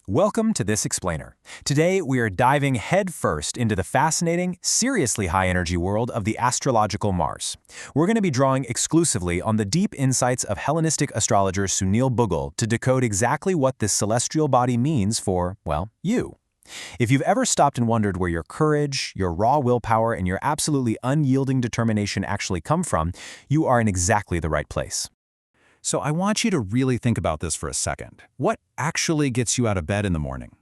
Welcome to this explainer. Today, we are diving headfirst into the fascinating, seriously high-energy world of the astrological Mars. We're going to be drawing exclusively on the deep insights of Hellenistic astrologer Sunil Bugal to decode exactly what this celestial body means for, well, you. If you've ever stopped and wondered where your courage, your raw willpower, and your absolutely unyielding determination actually come from, you are in exactly the right place. So I want you to really think about this for a second. What actually gets you out of bed in the morning?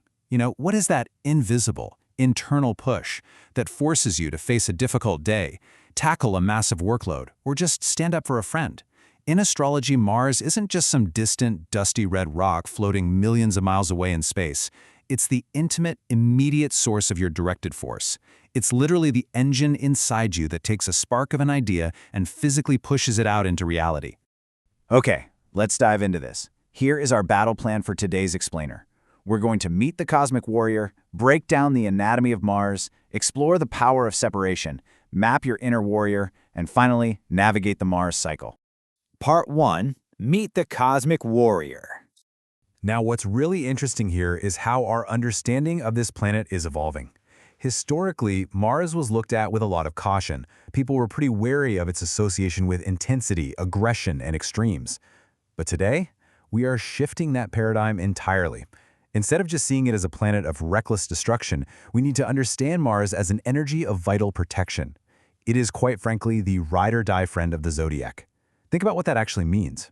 What is that invisible, internal push that forces you to face a difficult day, tackle a massive workload, or just stand up for a friend? In astrology, Mars isn't just some distant, dusty red rock floating millions of miles away in space. It's the intimate, immediate source of your directed force. It's literally the engine inside you that takes a spark of an idea and physically pushes it out into reality. Okay, let's dive into this. Here is our battle plan for today's explainer. We're going to meet the cosmic warrior, break down the anatomy of Mars, explore the power of separation, map your inner warrior, and finally, navigate the Mars cycle. Part 1. Meet the cosmic warrior. Now, what's really interesting here is how our understanding of this planet is evolving. Historically, Mars was looked at with a lot of caution. People were pretty wary of its association with intensity, aggression, and extremes. But today, we are shifting that paradigm entirely. Instead of just seeing it as a planet of reckless destruction, we need to understand Mars as an energy of vital protection. It is, quite frankly, the ride-or-die friend of the zodiac. Think about what that actually means.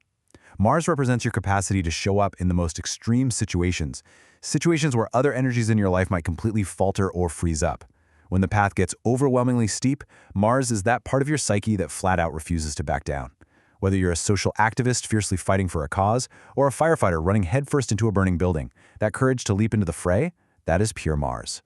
Mars represents your capacity to show up in the most extreme situations where other energies in your life might completely falter or freeze up. When the path gets overwhelmingly steep, Mars is that part of your psyche that flat out refuses to back down. Whether you're a social activist fiercely fighting for a cause, or a firefighter running headfirst into a burning building, that courage to leap into the fray, that is pure Mars.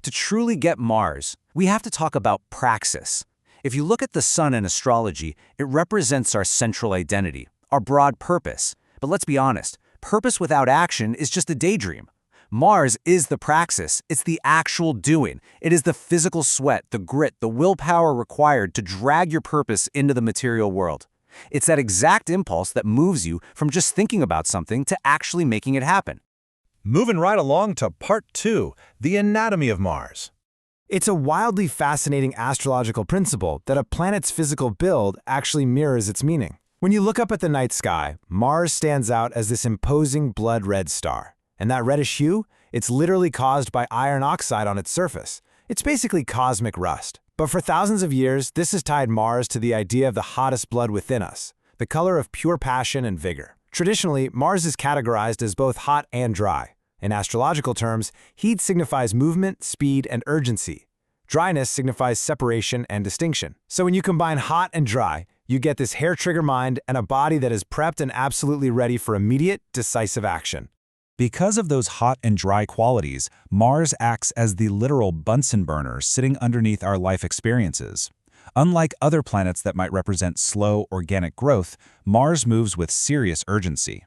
To truly get Mars, we have to talk about praxis. If you look at the sun in astrology, it represents our central identity, our broad purpose. But let's be honest, purpose without action is just a daydream. Mars is the praxis. It's the actual doing. It is the physical sweat, the grit, the willpower required to drag your purpose into the material world. It's that exact impulse that moves you from just thinking about something to actually making it happen. Moving right along to Part 2, the anatomy of Mars. It's a wildly fascinating astrological principle that a planet's physical build actually mirrors its meaning. When you look up at the night sky, Mars stands out as this imposing blood-red star. And that reddish hue, it's literally caused by iron oxide on its surface. It's basically cosmic rust. But for thousands of years, this has tied Mars to the idea of the hottest blood within us, the color of pure passion and vigor. Traditionally, Mars is categorized as both hot and dry. In astrological terms, heat signifies movement, speed, and urgency. Dryness signifies separation and distinction. So when you combine hot and dry, you get this hair-trigger mind and a body that is prepped and absolutely ready for immediate, decisive action. Because of those hot and dry qualities, Mars acts as the literal Bunsen burner sitting underneath our life experiences. Unlike other planets that might represent slow, organic growth, Mars moves with serious urgency.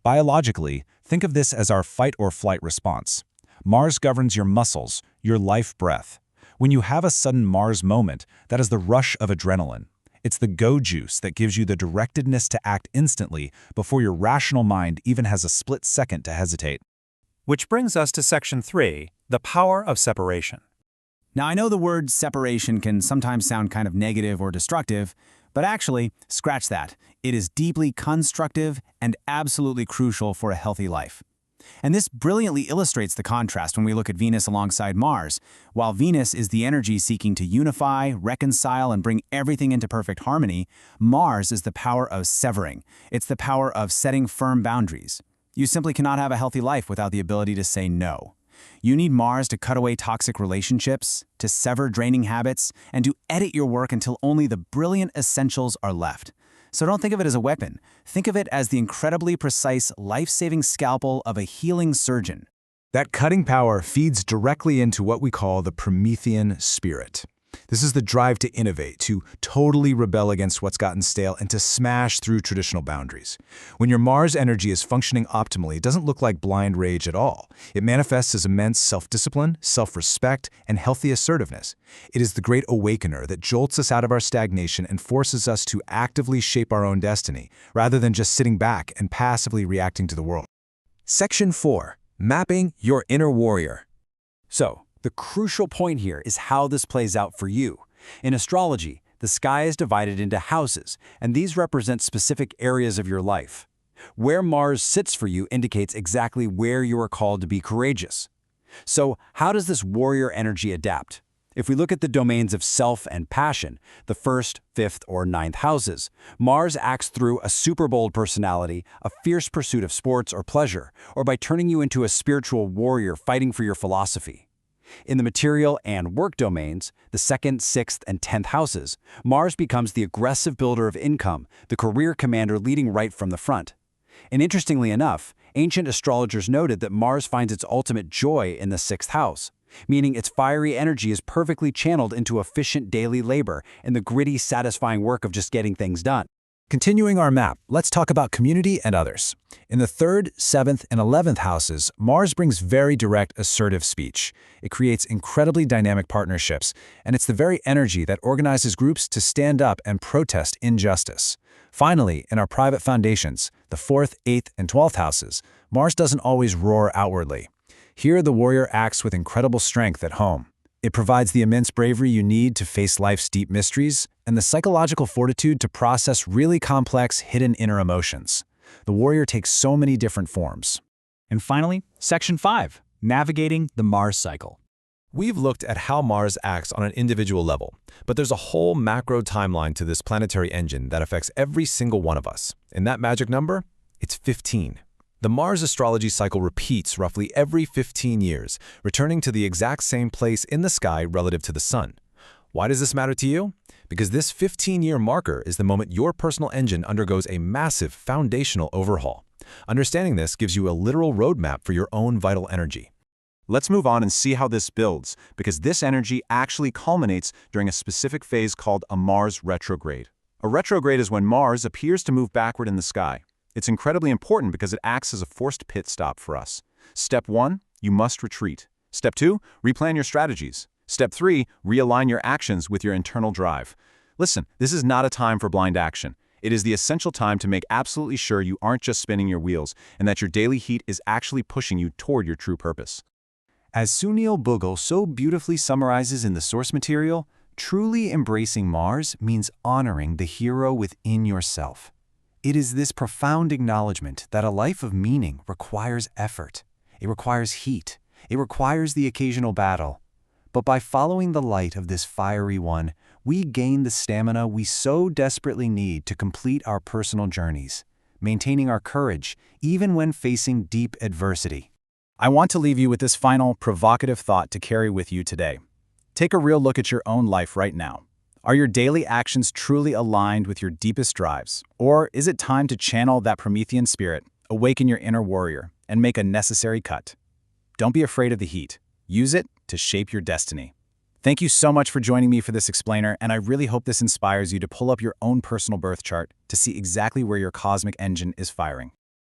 Biologically, think of this as our fight-or-flight response. Mars governs your muscles, your life breath. When you have a sudden Mars moment, that is the rush of adrenaline. It's the go juice that gives you the directedness to act instantly before your rational mind even has a split second to hesitate. Which brings us to Section 3, the power of separation. Now, I know the word separation can sometimes sound kind of negative or destructive, but actually, scratch that. It is deeply constructive and absolutely crucial for a healthy life. And this brilliantly illustrates the contrast when we look at Venus alongside Mars. While Venus is the energy seeking to unify, reconcile, and bring everything into perfect harmony, Mars is the power of severing. It's the power of setting firm boundaries. You simply cannot have a healthy life without the ability to say no. You need Mars to cut away toxic relationships, to sever draining habits, and to edit your work until only the brilliant essentials are left. So don't think of it as a weapon. Think of it as the incredibly precise, life-saving scalpel of a healing surgeon. That cutting power feeds directly into what we call the Promethean spirit. This is the drive to innovate, to totally rebel against what's gotten stale, and to smash through traditional boundaries. When your Mars energy is functioning optimally, it doesn't look like blind rage at all. It manifests as immense self-discipline, self-respect, and healthy assertiveness. It is the great awakener that jolts us out of our stagnation and forces us to actively shape our own destiny, rather than just sitting back and passively reacting to the world. Section 4. Mapping your inner warrior. So, the crucial point here is how this plays out for you. In astrology, the sky is divided into houses, and these represent specific areas of your life. Where Mars sits for you indicates exactly where you are called to be courageous. So, how does this warrior energy adapt? If we look at the domains of self and passion, the 1st, 5th, or 9th houses, Mars acts through a super bold personality, a fierce pursuit of sports or pleasure, or by turning you into a spiritual warrior fighting for your philosophy. In the material and work domains, the 2nd, 6th, and 10th houses, Mars becomes the aggressive builder of income, the career commander leading right from the front. And interestingly enough, ancient astrologers noted that Mars finds its ultimate joy in the 6th house, meaning its fiery energy is perfectly channeled into efficient daily labor and the gritty, satisfying work of just getting things done. Continuing our map, let's talk about community and others. In the 3rd, 7th, and 11th houses, Mars brings very direct, assertive speech. It creates incredibly dynamic partnerships, and it's the very energy that organizes groups to stand up and protest injustice. Finally, in our private foundations, the 4th, 8th, and 12th houses, Mars doesn't always roar outwardly. Here, the warrior acts with incredible strength at home. It provides the immense bravery you need to face life's deep mysteries and the psychological fortitude to process really complex, hidden inner emotions. The warrior takes so many different forms. And finally, Section 5, Navigating the Mars Cycle. We've looked at how Mars acts on an individual level, but there's a whole macro timeline to this planetary engine that affects every single one of us. And that magic number? It's 15. The Mars astrology cycle repeats roughly every 15 years, returning to the exact same place in the sky relative to the Sun. Why does this matter to you? Because this 15-year marker is the moment your personal engine undergoes a massive foundational overhaul. Understanding this gives you a literal roadmap for your own vital energy. Let's move on and see how this builds, because this energy actually culminates during a specific phase called a Mars retrograde. A retrograde is when Mars appears to move backward in the sky. It's incredibly important because it acts as a forced pit stop for us. Step 1, you must retreat. Step 2, replan your strategies. Step 3, realign your actions with your internal drive. Listen, this is not a time for blind action. It is the essential time to make absolutely sure you aren't just spinning your wheels and that your daily heat is actually pushing you toward your true purpose. As Sunil Bugal so beautifully summarizes in the source material, truly embracing Mars means honoring the hero within yourself. It is this profound acknowledgement that a life of meaning requires effort. It requires heat. It requires the occasional battle. But by following the light of this fiery one, we gain the stamina we so desperately need to complete our personal journeys, maintaining our courage even when facing deep adversity. I want to leave you with this final, provocative thought to carry with you today. Take a real look at your own life right now. Are your daily actions truly aligned with your deepest drives? Or is it time to channel that Promethean spirit, awaken your inner warrior, and make a necessary cut? Don't be afraid of the heat. Use it to shape your destiny. Thank you so much for joining me for this explainer, and I really hope this inspires you to pull up your own personal birth chart to see exactly where your cosmic engine is firing.